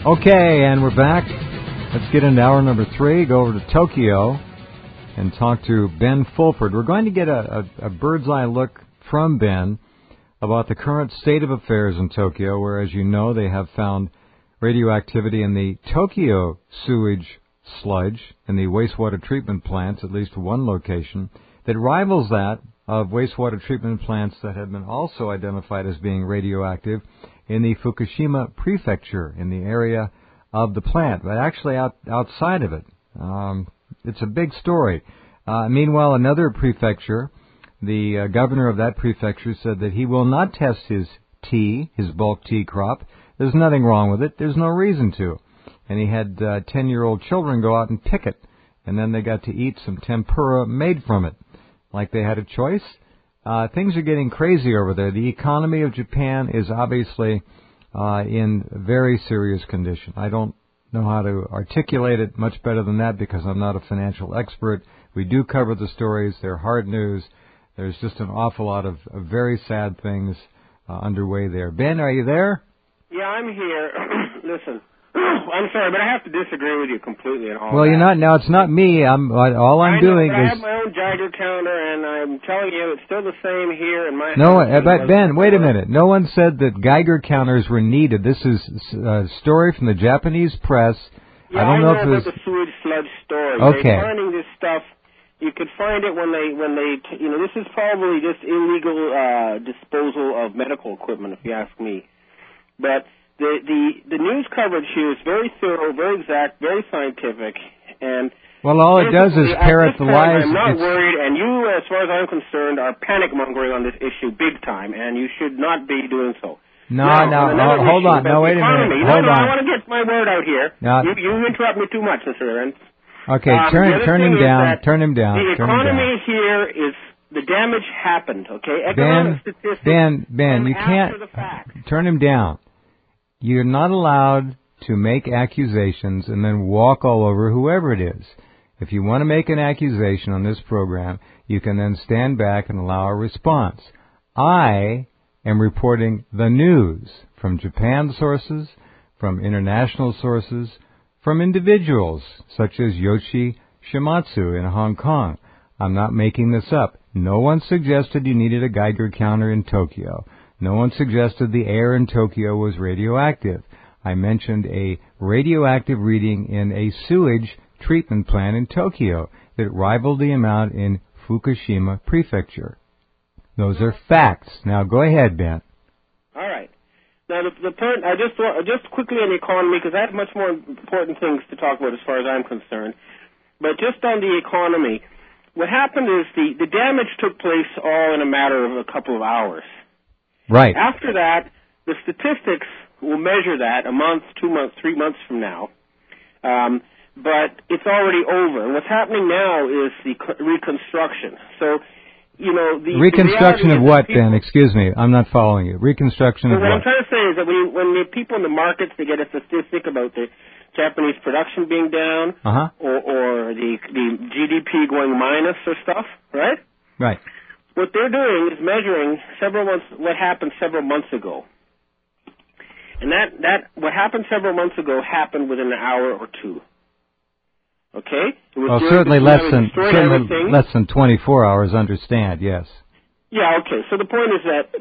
Okay, and we're back. Let's get into hour number 3, go over to Tokyo, and talk to Ben Fulford. We're going to get a bird's eye look from Ben about the current state of affairs in Tokyo, where, as you know, they have found radioactivity in the Tokyo sewage sludge in the wastewater treatment plants, at least one location, that rivals that of wastewater treatment plants that have been also identified as being radioactive in the Fukushima prefecture, in the area of the plant, but actually outside of it. It's a big story. Meanwhile, another prefecture, the governor of that prefecture said that he will not test his tea, his bulk tea crop. There's nothing wrong with it. There's no reason to. And he had 10-year-old children go out and pick it, and then they got to eat some tempura made from it, like they had a choice. Things are getting crazy over there. The economy of Japan is obviously in very serious condition. I don't know how to articulate it much better than that because I'm not a financial expert. We do cover the stories. They're hard news. There's just an awful lot of very sad things underway there. Ben, are you there? Yeah, I'm here. Listen, I'm sorry, but I have to disagree with you completely on all Well, that. you're not. Now, it's not me. All I'm doing I is... have my own Geiger counter, and I'm telling you, it's still the same here in my No, house. but Ben, wait a minute. No one said that Geiger counters were needed. This is a story from the Japanese press. Yeah, I don't know if it was... about the sewage sludge story. Okay. They're finding this stuff. You could find it when they, this is probably just illegal disposal of medical equipment, if you ask me. But the news coverage here is very thorough, very exact, very scientific, and well, all it does is parrot the lies. I'm not worried, and you, as far as I'm concerned, are panic mongering on this issue big time, and you should not be doing so. No, hold on. No, wait a minute. Hold on. I want to get my word out here. No. You interrupt me too much, Mr. Rense. Okay, turn him down. Turn him down. The economy here is the damage happened. Okay, economic statistics. Ben, you can't turn him down. You're not allowed to make accusations and then walk all over whoever it is. If you want to make an accusation on this program, you can then stand back and allow a response. I am reporting the news from Japan sources, from international sources, from individuals such as Yoshi Shimatsu in Hong Kong. I'm not making this up. No one suggested you needed a Geiger counter in Tokyo. No one suggested the air in Tokyo was radioactive. I mentioned a radioactive reading in a sewage treatment plant in Tokyo that rivaled the amount in Fukushima Prefecture. Those are facts. Now go ahead, Ben. All right. Now, the point, I just quickly on the economy, because I have much more important things to talk about as far as I'm concerned. But just on the economy, what happened is the damage took place all in a matter of a couple of hours. Right. After that, the statistics will measure that a month, 2 months, 3 months from now. But it's already over. And what's happening now is the reconstruction. So, the reconstruction of what, Ben? Excuse me, I'm not following you. Reconstruction of what? What I'm trying to say is that when the people in the markets, they get a statistic about the Japanese production being down, or the GDP going minus or stuff, right? Right. What they're doing is measuring what happened several months ago. And that what happened several months ago happened within an hour or two. Okay? Certainly less than 24 hours, understand, yes. Yeah, okay. So the point is that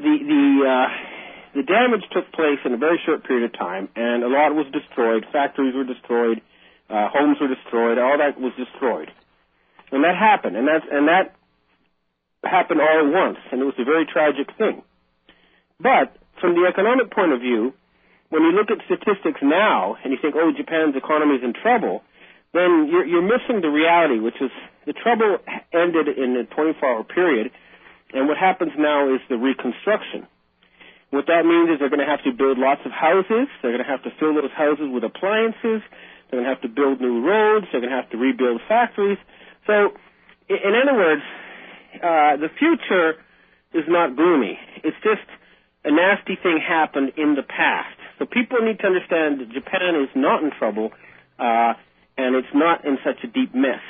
the damage took place in a very short period of time, and a lot was destroyed. Factories were destroyed, homes were destroyed, all that was destroyed. And that happened, and that happened all at once, and it was a very tragic thing. But from the economic point of view, when you look at statistics now, and you think, oh, Japan's economy is in trouble, then you're missing the reality, which is the trouble ended in a 24-hour period, and what happens now is the reconstruction. What that means is they're going to have to build lots of houses. They're going to have to fill those houses with appliances. They're going to have to build new roads. They're going to have to rebuild factories. So, in other words, the future is not gloomy. It's just a nasty thing happened in the past. So people need to understand that Japan is not in trouble, and it's not in such a deep mess.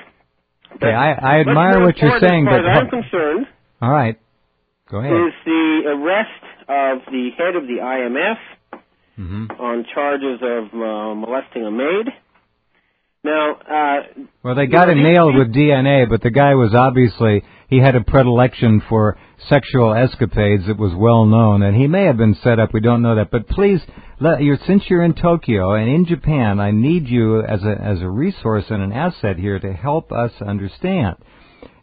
Okay, I admire what you're saying, but... As far as I'm concerned... All right. Go ahead. Is the arrest of the head of the IMF on charges of molesting a maid. Now, well, they got him nailed with DNA, but the guy was obviously, he had a predilection for sexual escapades that was well known, and he may have been set up, we don't know that. But please, since you're in Tokyo and in Japan, I need you as a resource and an asset here to help us understand.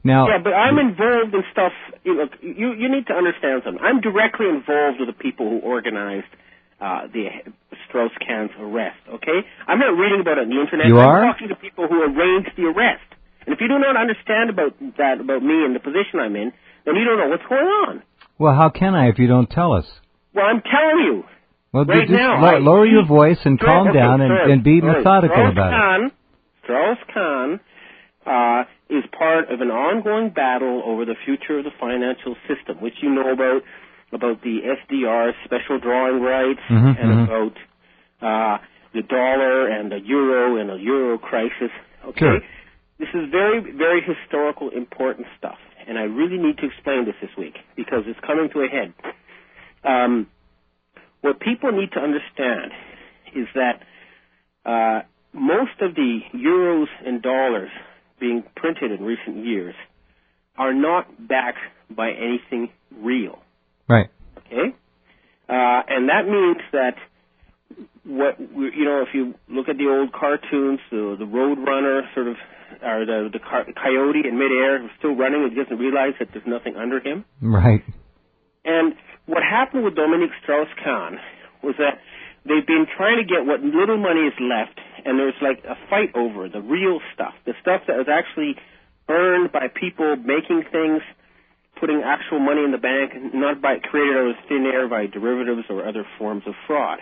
Now, yeah, but I'm involved in stuff. Look, you need to understand something. I'm directly involved with the people who organized the Strauss-Kahn's arrest, okay? I'm not reading about it on the internet. I'm talking to people who arranged the arrest. And if you do not understand about me and the position I'm in, then you don't know what's going on. Well, how can I if you don't tell us? Well, I'm telling you. Well, right now, lower your voice and calm down and be methodical about it. Strauss-Kahn is part of an ongoing battle over the future of the financial system, which you know about the SDR, special drawing rights, and about the dollar and the euro crisis. Okay? Sure. This is very, very historical, important stuff, and I really need to explain this week because it's coming to a head. What people need to understand is that most of the euros and dollars being printed in recent years are not backed by anything real. Right. Okay? And that means that if you look at the old cartoons, the Road Runner sort of, or the coyote in midair who's still running and doesn't realize that there's nothing under him. Right. And what happened with Dominique Strauss-Kahn was that they've been trying to get what little money is left, and there's like a fight over the real stuff, the stuff that was actually earned by people making things, putting actual money in the bank, not by created out of thin air by derivatives or other forms of fraud.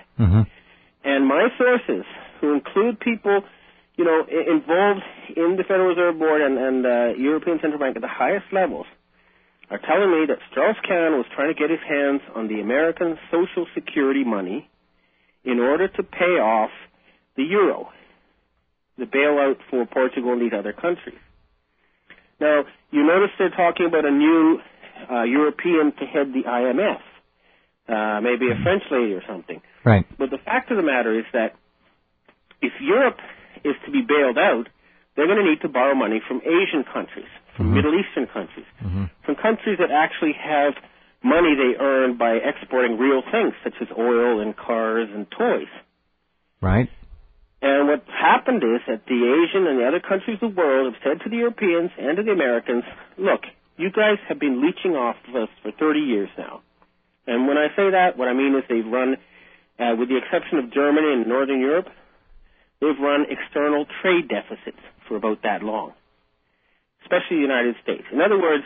And my sources, who include people, involved in the Federal Reserve Board and European Central Bank at the highest levels, are telling me that Strauss-Kahn was trying to get his hands on the American Social Security money in order to pay off the euro, the bailout for Portugal and these other countries. Now, you notice they're talking about a new European to head the IMF, maybe a French lady or something. Right. But the fact of the matter is that if Europe is to be bailed out, they're going to need to borrow money from Asian countries, from Middle Eastern countries, from countries that actually have money they earn by exporting real things, such as oil and cars and toys. Right. And what's happened is that the Asian and the other countries of the world have said to the Europeans and to the Americans, look, you guys have been leeching off of us for 30 years now. And when I say that, what I mean is they've run, with the exception of Germany and Northern Europe, they've run external trade deficits for about that long, especially the United States. In other words,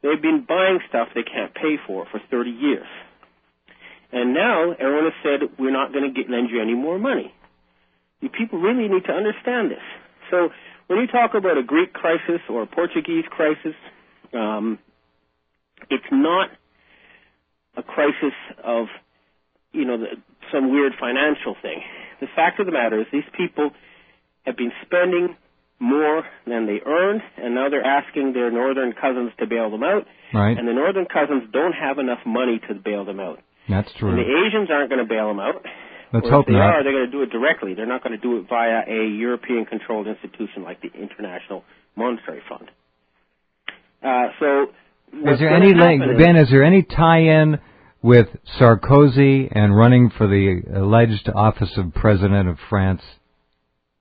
they've been buying stuff they can't pay for 30 years. And now everyone has said, we're not going to lend you any more money. You people really need to understand this. So when you talk about a Greek crisis or a Portuguese crisis, it's not a crisis of, some weird financial thing. The fact of the matter is these people have been spending more than they earned, and now they're asking their northern cousins to bail them out. Right. And the northern cousins don't have enough money to bail them out. That's true. And the Asians aren't going to bail them out. Let's or hope if they not. are, they're going to do it directly. They're not going to do it via a European-controlled institution like the International Monetary Fund. Is there any link, Ben? Is there any tie-in with Sarkozy and running for the alleged office of President of France?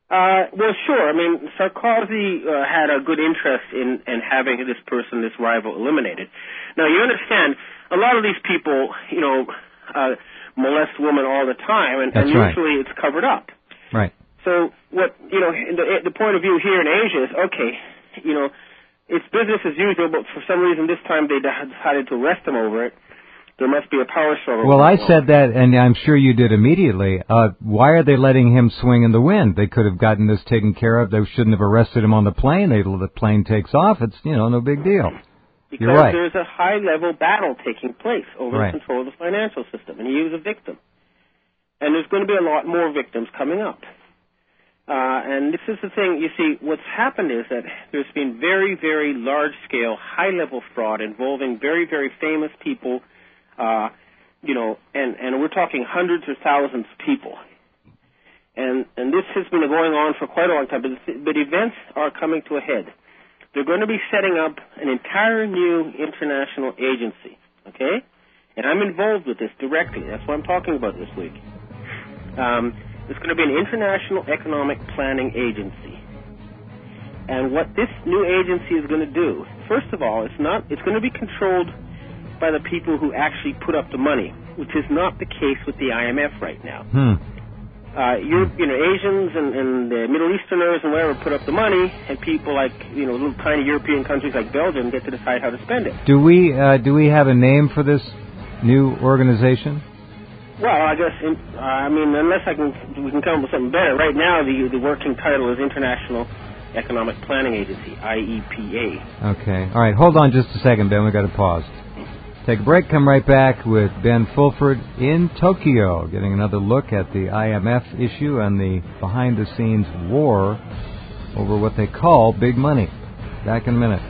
Well, sure. I mean, Sarkozy had a good interest in having this rival, eliminated. Now, you understand, a lot of these people, molest women all the time, and usually it's covered up. Right. So what, the point of view here in Asia is, okay, it's business as usual, but for some reason this time they decided to arrest them over it. There must be a power struggle. Well, I said that, and I'm sure you did immediately. Why are they letting him swing in the wind? They could have gotten this taken care of. They shouldn't have arrested him on the plane. The plane takes off. It's, no big deal. Because You're right. There's a high-level battle taking place over the control of the financial system, and he was a victim. And there's going to be a lot more victims coming up. And this is the thing, you see, what's happened is that there's been very, very large-scale, high-level fraud involving very, very famous people and we're talking hundreds or thousands of people. And this has been going on for quite a long time, but events are coming to a head. They're going to be setting up an entire new international agency, okay? And I'm involved with this directly. That's what I'm talking about this week. It's going to be an international economic planning agency. And what this new agency is going to do, first of all, it's going to be controlled by the people who actually put up the money, which is not the case with the IMF right now. Asians and the Middle Easterners and whatever put up the money, and people like little tiny European countries like Belgium get to decide how to spend it. Do we have a name for this new organization? Well, I guess unless we can come up with something better. Right now, the working title is International Economic Planning Agency, IEPA. Okay. All right. Hold on just a second, Ben. We've got to pause. Take a break. Come right back with Ben Fulford in Tokyo, getting another look at the IMF issue and the behind-the-scenes war over what they call big money. Back in a minute.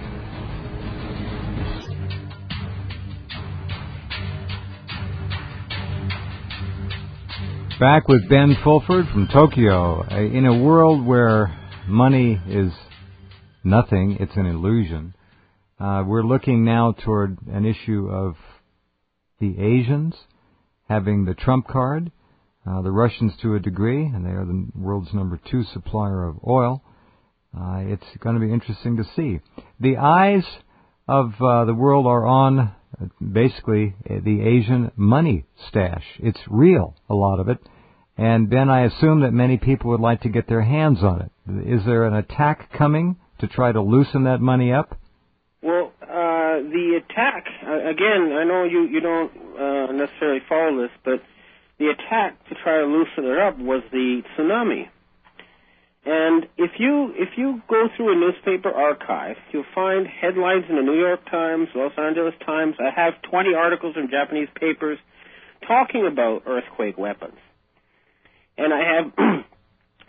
Back with Ben Fulford from Tokyo. In a world where money is nothing, it's an illusion. We're looking now toward an issue of the Asians having the trump card, the Russians to a degree, and they are the world's number 2 supplier of oil. It's going to be interesting to see. The eyes of the world are on basically the Asian money stash. It's real, a lot of it. And Ben, I assume that many people would like to get their hands on it. Is there an attack coming to try to loosen that money up? Well, the attack, again, I know you don't necessarily follow this, but the attack to try to loosen it up was the tsunami. And if you go through a newspaper archive, you'll find headlines in the New York Times, Los Angeles Times. I have 20 articles in Japanese papers talking about earthquake weapons. And I have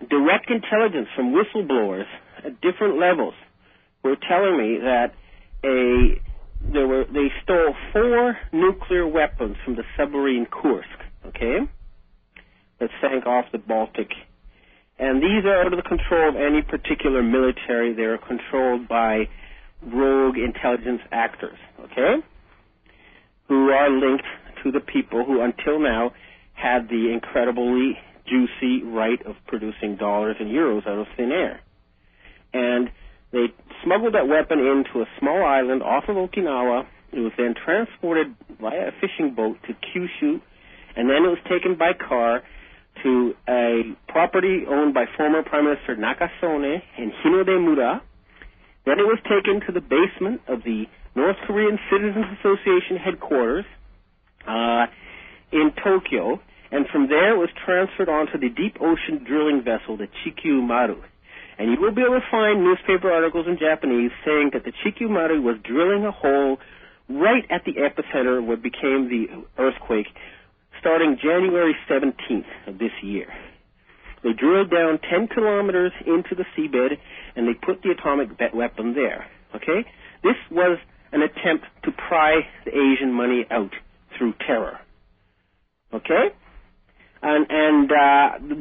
direct intelligence from whistleblowers at different levels who are telling me that they stole 4 nuclear weapons from the submarine Kursk, okay, that sank off the Baltic. And these are out of the control of any particular military. They are controlled by rogue intelligence actors, okay, who are linked to the people who until now had the incredibly juicy right of producing dollars and euros out of thin air. And they smuggled that weapon into a small island off of Okinawa. It was then transported via a fishing boat to Kyushu, and then it was taken by car to a property owned by former Prime Minister Nakasone in Hinodemura. Then it was taken to the basement of the North Korean Citizens Association headquarters in Tokyo, and from there it was transferred onto the deep ocean drilling vessel, the Chikyu Maru. And you will be able to find newspaper articles in Japanese saying that the Chikyu Maru was drilling a hole right at the epicenter of what became the earthquake, starting January 17th of this year. They drilled down 10 kilometers into the seabed, and they put the atomic weapon there, okay? This was an attempt to pry the Asian money out through terror, okay? And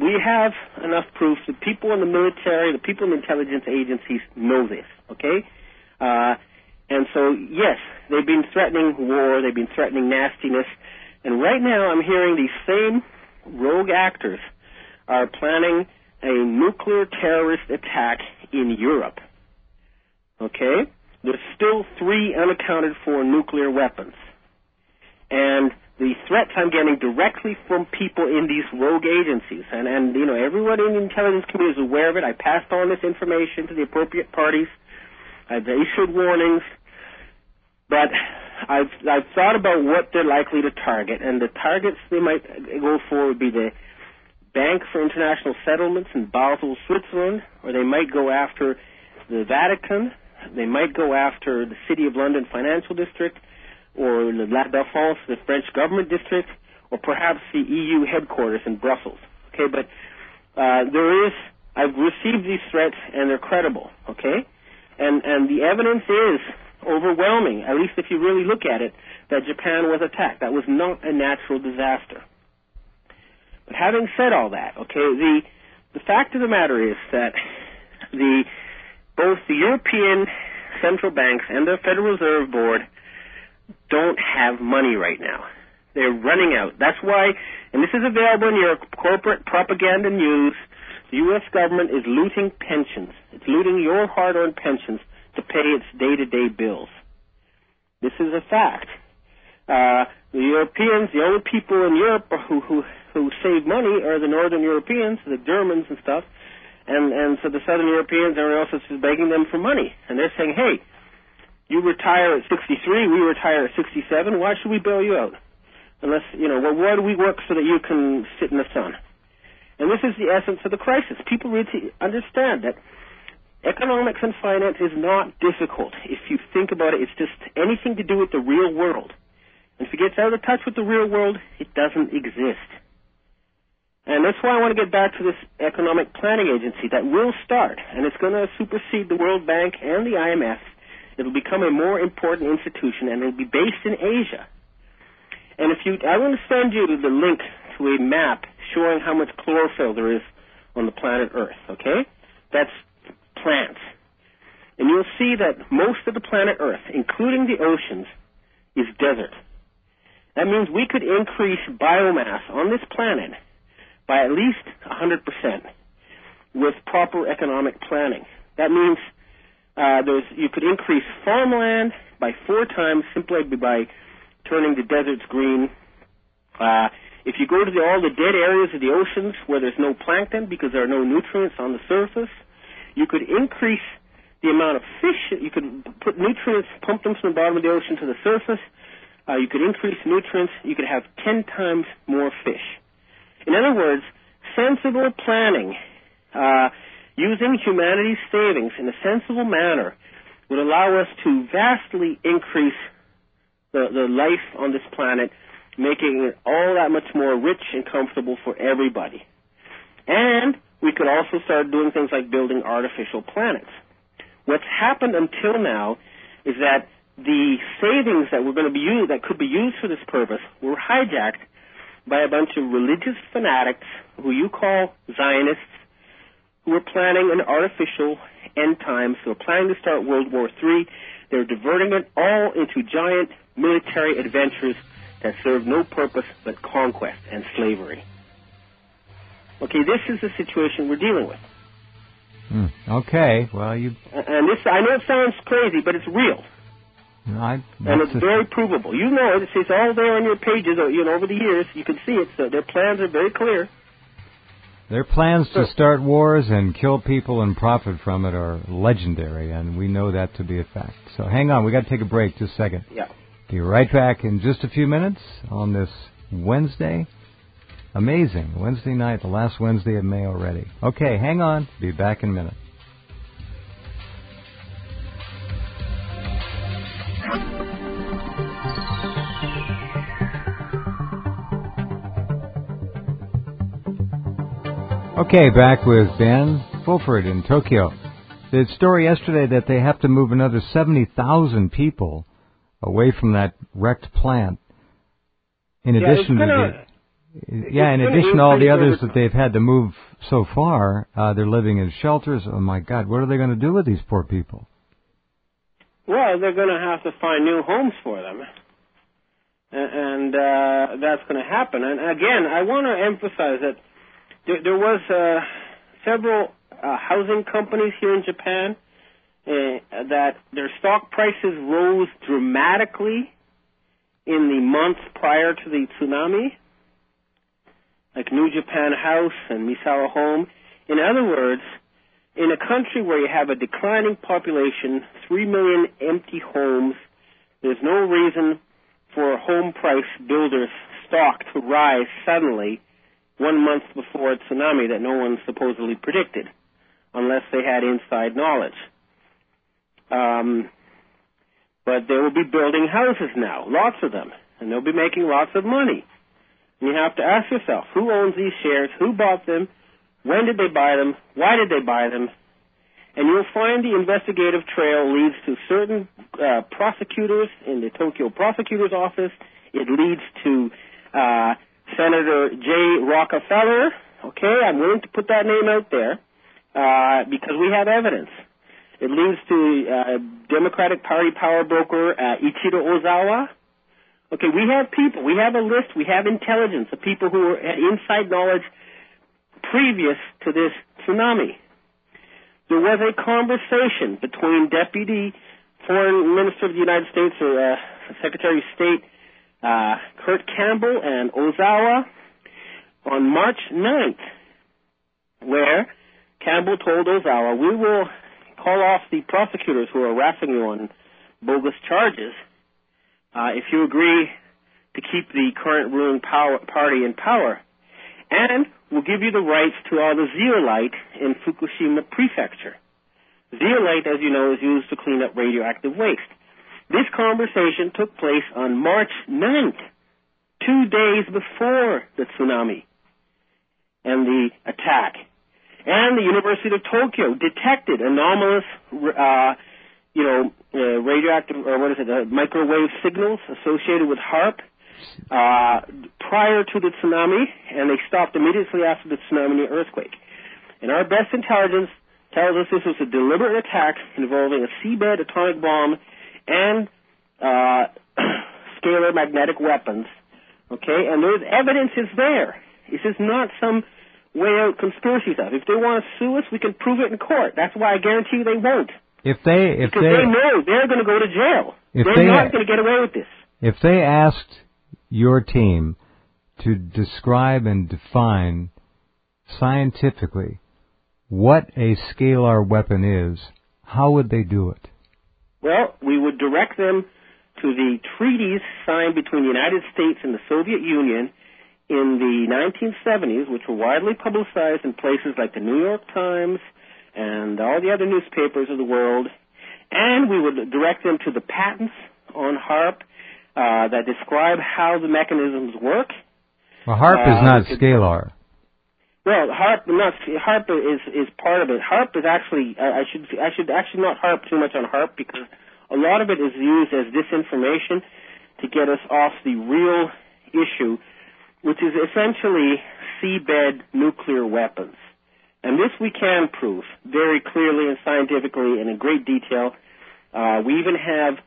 we have enough proof that people in the military, the people in intelligence agencies know this, okay? And so, yes, they've been threatening war, they've been threatening nastiness, and right now I'm hearing these same rogue actors are planning a nuclear terrorist attack in Europe, okay? There's still 3 unaccounted for nuclear weapons. And the threats I'm getting directly from people in these rogue agencies, and you know, everyone in the intelligence community is aware of it. I passed on this information to the appropriate parties. I've issued warnings, but I've thought about what they're likely to target, and the targets they might go for would be the Bank for International Settlements in Basel, Switzerland, or they might go after the Vatican. They might go after the City of London Financial District, or La Défense, the French government district, or perhaps the EU headquarters in Brussels. Okay, but I've received these threats, and they're credible, okay? And the evidence is overwhelming, at least if you really look at it, that Japan was attacked. That was not a natural disaster. But having said all that, okay, the fact of the matter is that both the European central banks and the Federal Reserve Board don't have money right now. They're running out. That's why, and this is available in your corporate propaganda news, the U.S. government is looting pensions. It's looting your hard-earned pensions to pay its day-to-day bills. This is a fact. The Europeans, the only people in Europe who save money are the Northern Europeans, the Germans and stuff, and so the Southern Europeans, everyone else is just begging them for money. And they're saying, hey, you retire at 63, we retire at 67, why should we bail you out? Unless, well, why do we work so that you can sit in the sun? And this is the essence of the crisis. People really understand that economics and finance is not difficult. If you think about it, it's just anything to do with the real world. And if it gets out of touch with the real world, it doesn't exist. And that's why I want to get back to this economic planning agency that will start, and it's going to supersede the World Bank and the IMF. It'll become a more important institution, and it'll be based in Asia. And I want to send you the link to a map showing how much chlorophyll there is on the planet Earth, okay? That's plants. And you'll see that most of the planet Earth, including the oceans, is desert. That means we could increase biomass on this planet by at least 100% with proper economic planning. That means you could increase farmland by 4 times simply by turning the deserts green. If you go to all the dead areas of the oceans where there's no plankton because there are no nutrients on the surface, you could increase the amount of fish. You could put nutrients, pump them from the bottom of the ocean to the surface. You could increase nutrients. You could have 10 times more fish. In other words, sensible planning, using humanity's savings in a sensible manner, would allow us to vastly increase the life on this planet, making it all that much more rich and comfortable for everybody. And we could also start doing things like building artificial planets. What's happened until now is that the savings that were going to be used, that could be used for this purpose, were hijacked by a bunch of religious fanatics who you call Zionists, who are planning an artificial end times, who are planning to start World War III. They're diverting it all into giant military adventures that serve no purpose but conquest and slavery. Okay, this is the situation we're dealing with. Okay, well, And this, I know it sounds crazy, but it's real. And it's very provable. You know it. It's all there on your pages. Over the years, you can see it. So their plans are very clear. Their plans to start wars and kill people and profit from it are legendary, and we know that to be a fact. So hang on. We got to take a break just a second. Yeah. Be right back in just a few minutes on this Wednesday. Amazing. Wednesday night, the last Wednesday of May already. Okay, hang on. Be back in a minute. Okay, back with Ben Fulford in Tokyo. The story yesterday that they have to move another 70,000 people away from that wrecked plant. In addition to all the others that they've had to move so far, they're living in shelters. Oh my God, what are they going to do with these poor people? Well, they're going to have to find new homes for them. And that's going to happen. And again, I want to emphasize that there was several housing companies here in Japan that their stock prices rose dramatically in the months prior to the tsunami, like New Japan House and Misawa Home. In other words, in a country where you have a declining population, 3 million empty homes, there's no reason for home price builders' stock to rise suddenly 1 month before a tsunami that no one supposedly predicted, unless they had inside knowledge. But they will be building houses now, lots of them, and they'll be making lots of money. And you have to ask yourself, who owns these shares? Who bought them? When did they buy them? Why did they buy them? and you'll find the investigative trail leads to certain prosecutors in the Tokyo prosecutor's office. It leads to Senator J. Rockefeller. Okay, I'm willing to put that name out there because we have evidence. It leads to Democratic Party power broker Ichiro Ozawa. Okay, we have people. We have a list. We have intelligence of people who had inside knowledge previous to this tsunami. There was a conversation between Deputy Foreign Minister of the United States, or Secretary of State Kurt Campbell and Ozawa on March 9th, where Campbell told Ozawa, we will call off the prosecutors who are harassing you on bogus charges if you agree to keep the current ruling party in power. And we'll give you the rights to all the zeolite in Fukushima Prefecture. Zeolite, as you know, is used to clean up radioactive waste. This conversation took place on March 9th, 2 days before the tsunami and the attack. And the University of Tokyo detected anomalous, radioactive, microwave signals associated with HAARP prior to the tsunami, and they stopped immediately after the tsunami and earthquake. And our best intelligence tells us this was a deliberate attack involving a seabed atomic bomb and scalar magnetic weapons. Okay, and there's evidence is there. This is not some way out conspiracy stuff. If they want to sue us, we can prove it in court. That's why I guarantee you they won't. Because they know they're going to go to jail. They're not going to get away with this. If they asked your team to describe and define scientifically what a scalar weapon is, how would they do it? Well, we would direct them to the treaties signed between the United States and the Soviet Union in the 1970s, which were widely publicized in places like the New York Times and all the other newspapers of the world. And we would direct them to the patents on HAARP that describe how the mechanisms work. Well, HAARP is not scalar. Well, HAARP is part of it. HAARP is actually I should actually not harp too much on HAARP because a lot of it is used as disinformation to get us off the real issue, which is essentially seabed nuclear weapons. And this we can prove very clearly and scientifically and in great detail. We even have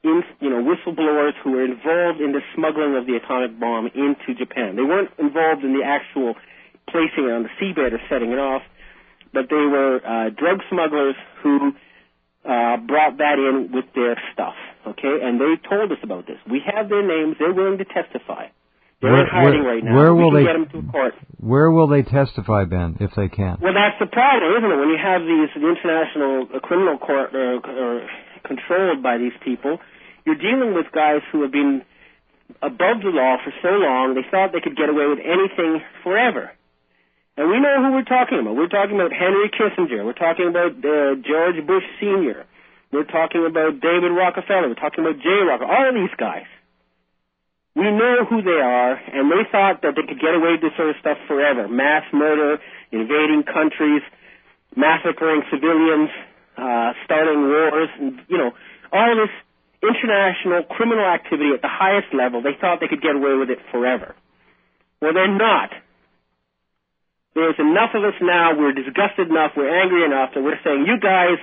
whistleblowers who were involved in the smuggling of the atomic bomb into Japan. They weren't involved in the actual placing it on the seabed or setting it off, but they were drug smugglers who brought that in with their stuff, okay? And they told us about this. We have their names. They're willing to testify. They're in hiding right now. Where will we can get them to court. Where will they testify, Ben, if they can? Well, that's the problem, isn't it? When you have the international criminal court controlled by these people, you're dealing with guys who have been above the law for so long, they thought they could get away with anything forever. And we know who we're talking about. We're talking about Henry Kissinger. We're talking about George Bush Sr. We're talking about David Rockefeller. We're talking about Jay Rockefeller. All of these guys. We know who they are, and they thought that they could get away with this sort of stuff forever. Mass murder, invading countries, massacring civilians, starting wars, and, all of this international criminal activity at the highest level. They thought they could get away with it forever. Well, they're not. There's enough of us now, we're disgusted enough, we're angry enough, that we're saying, you guys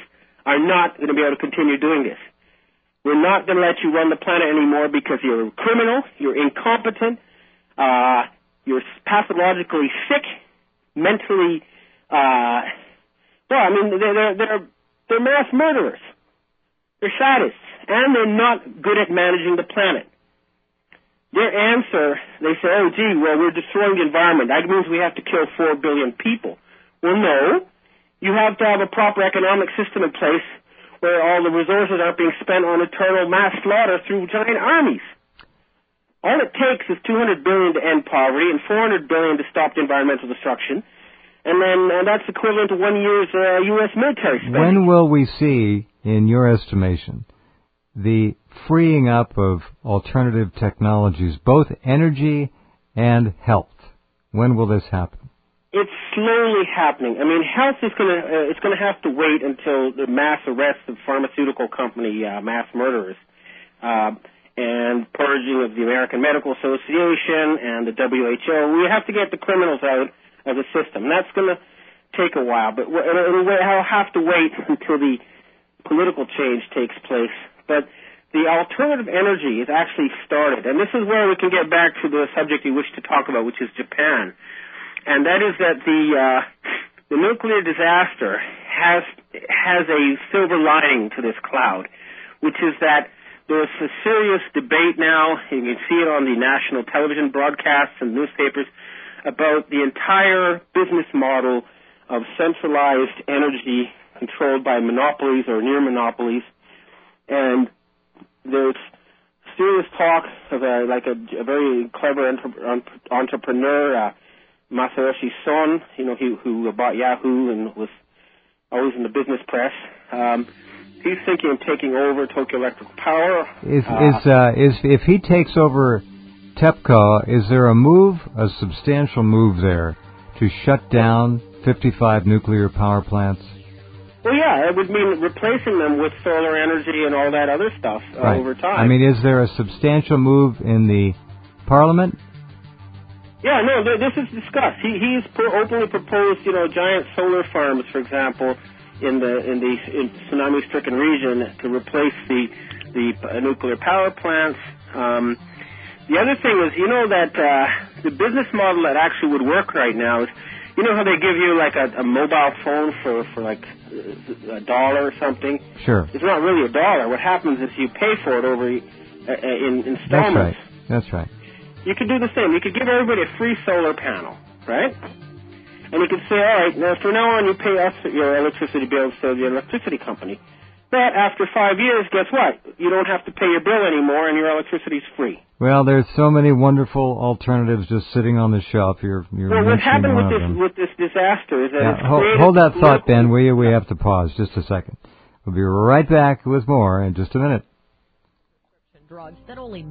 are not going to be able to continue doing this. We're not going to let you run the planet anymore because you're a criminal, you're incompetent, you're pathologically sick, mentally, they're mass murderers. They're sadists, and they're not good at managing the planet. Their answer, they say, we're destroying the environment. That means we have to kill 4 billion people. Well, no. You have to have a proper economic system in place where all the resources aren't being spent on eternal mass slaughter through giant armies. All it takes is $200 billion to end poverty and $400 billion to stop the environmental destruction. And that's equivalent to 1 year's U.S. military spending. When will we see, in your estimation, the freeing up of alternative technologies, both energy and health? When will this happen? It's slowly happening. I mean, health is it's gonna have to wait until the mass arrest of pharmaceutical company mass murderers and purging of the American Medical Association and the WHO. We have to get the criminals out of the system. That's gonna take a while, but I'll have to wait until the political change takes place. But the alternative energy has actually started, and this is where we can get back to the subject you wish to talk about, which is Japan. And that is that the nuclear disaster has a silver lining to this cloud, which is that there's a serious debate now, you can see it on the national television broadcasts and newspapers, about the entire business model of centralized energy controlled by monopolies or near monopolies. And there's serious talk of a very clever entrepreneur, Masayoshi Son, who bought Yahoo and was always in the business press. He's thinking of taking over Tokyo Electric Power. If he takes over TEPCO, is there a substantial move there to shut down 55 nuclear power plants? Well, yeah, it would mean replacing them with solar energy and all that other stuff over time. I mean, is there a substantial move in the Parliament? Yeah, no, this is discussed. He's openly proposed, giant solar farms, for example, in tsunami-stricken region to replace the nuclear power plants. The other thing is, that the business model that actually would work right now is, how they give you like a mobile phone for like $1 or something? Sure. It's not really $1. What happens is you pay for it over in installments. That's right. You could do the same. You could give everybody a free solar panel, right? And you could say, all right, now from now on you pay us your electricity bill instead of the electricity company. But after 5 years, guess what? You don't have to pay your bill anymore and your electricity's free. Well, there's so many wonderful alternatives just sitting on the shelf. You're what happened with this disaster is that hold that thought, Ben, will you? We have to pause just a second. We'll be right back with more in just a minute. Drugs that only...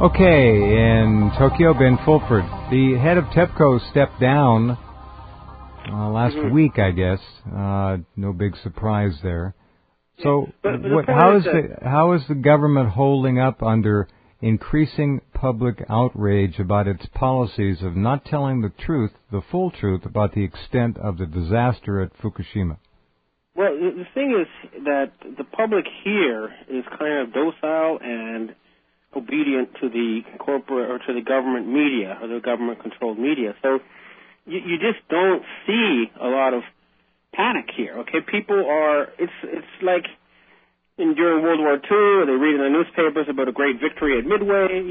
Okay, in Tokyo, Ben Fulford, the head of TEPCO stepped down last week, I guess. No big surprise there. So, how is the government holding up under increasing public outrage about its policies of not telling the truth, the full truth, about the extent of the disaster at Fukushima? Well, the thing is that the public here is kind of docile and obedient to the corporate or to the government media or the government-controlled media. So you just don't see a lot of panic here. Okay, people are. It's like during World War II, they read in the newspapers about a great victory at Midway.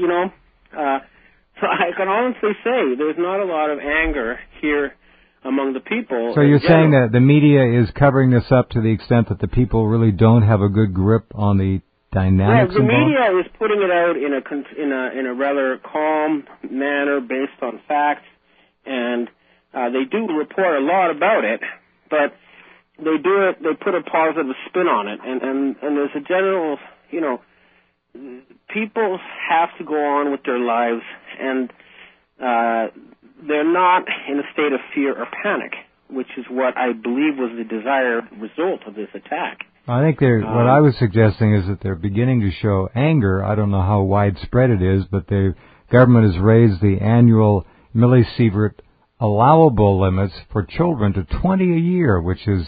So I can honestly say there's not a lot of anger here among the people. So you're saying that the media is covering this up to the extent that the people really don't have a good grip on the dynamics involved? Well, the media is putting it out in a rather calm manner based on facts, and they do report a lot about it, but they put a positive spin on it, and there's a general, people have to go on with their lives, and they're not in a state of fear or panic, which is what I believe was the desired result of this attack. I think what I was suggesting is that they're beginning to show anger. I don't know how widespread it is, but the government has raised the annual millisievert allowable limits for children to 20 a year, which is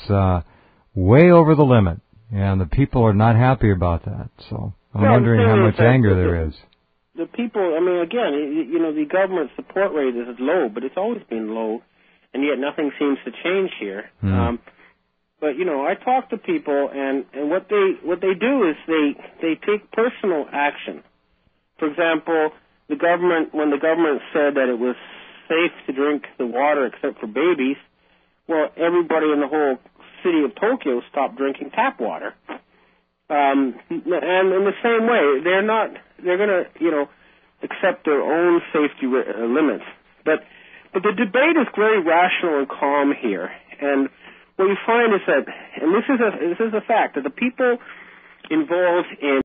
way over the limit, and the people are not happy about that. So I'm wondering how much anger there is. The people, I mean, again, the government support rate is low, but it's always been low, and yet nothing seems to change here. But I talk to people, and what they do is they take personal action. For example, when the government said that it was safe to drink the water except for babies, well, everybody in the whole city of Tokyo stopped drinking tap water. And in the same way, they're going to accept their own safety limits. But the debate is very rational and calm here, and what you find is that, and this is a fact, that the people involved in